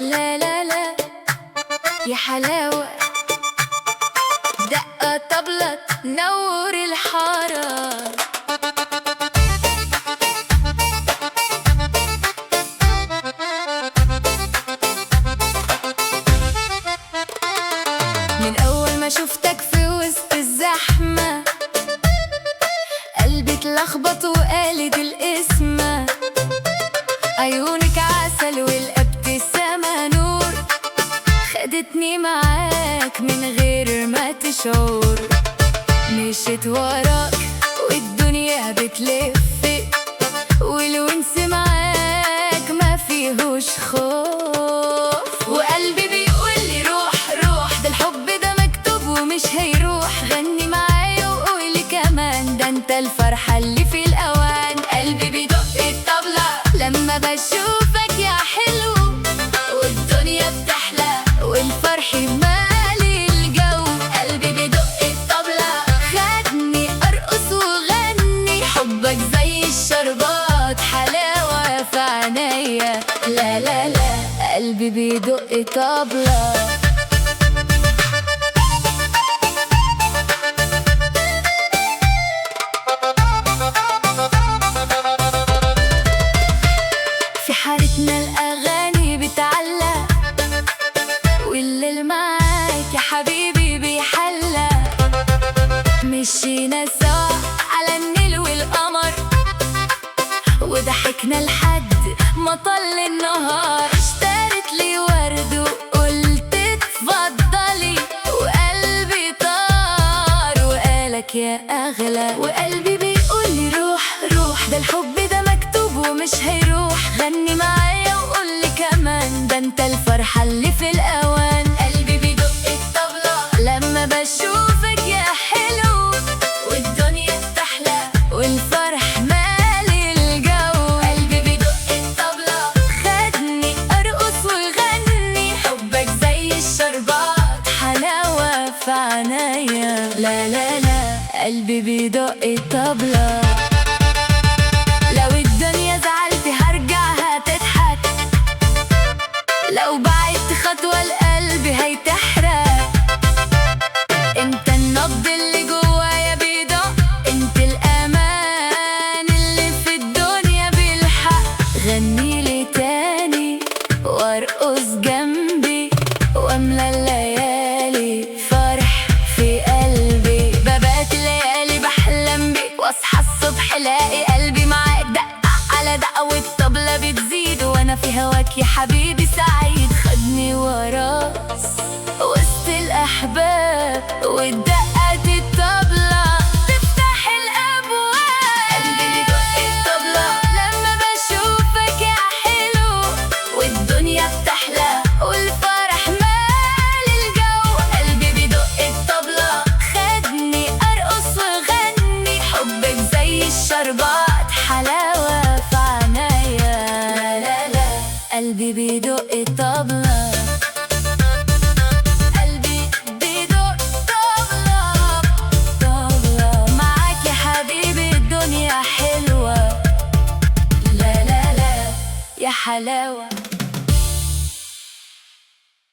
لا لا لا يا حلاوة، دقة طبلة تنور الحارة. من أول ما شفتك في وسط الزحمة قلبي اتلخبط وقالت الاسم. عيونك عسل والابتسامة نور، خدتني معاك من غير ما تشعر. مشيت وراك والدنيا بتلف، والونس معاك ما فيهوش خوف. وقلبي بيقولي روح روح، ده الحب ده مكتوب ومش هيروح. غني معايا وقولي كمان، ده انت الفرحة اللي في الأوان. قلبي بيدق الطبلة لما بشوفك يا حلو، والدنيا بتحلى والفرح مالي الجو. قلبي بيدق الطبلة خدني أرقص وغني، حبك زي الشربات حلاوة في عينيا. لا لا لا قلبي بيدق طبلة. في حارتنا الأغاني بتعلق، والليل معاك يا حبيبي بيحلى. مشينا سوا على النيل والقمر، وضحكنا لحد ما طل النهار. اشترت لي ورد وقلت اتفضلي، وقلبي طار وقالك يا أغلى. وقلبي بيقولي روح روح، ده الحب ده مكتوب ومش هيروح. غني معايا وقولي كمان، ده انت الفرحة اللي في الأوان. قلبي بيدق الطبلة لما بشوفك يا حلو، والدنيا بتحلى والفرح مالي الجو. قلبي بيدق الطبلة خدني أرقص وغني، حبك زي الشربات حلاوة في عينيا. لا لا لا قلبي بيدق الطبلة. لو الدنيا زعلت هرجعها تضحك، لو بعدت خطوة القلب هيتحرق. انت النبض اللي جوايا بيدق، انت الأمان اللي في الدنيا بالحق. غني لي تاني وارقص جنبي، واملى الليالي فرح في قلبي. ببات الليالي بحلم بيك، واصحى الصبح الاقي قلبي معاك دقة على دقة، والطبلة بتزيد وانا في هواك يا حبيبي سعيد. خدني وراك وسط الأحباب، والدقات الطبلة تفتح الأبواب. قلبي بيدق الطبلة لما بشوفك يا حلو، والدنيا بتحلى والفرح مالي الجو. قلبي بيدق الطبلة خدني أرقص وغني، حبك زي الشربات حلاوة في عينيا. لا لا لا قلبي بيدق الطبلة. قلبي بيدق طبلة طبلة، معاك يا حبيبي الدنيا حلوة. لا لا لا يا حلاوة.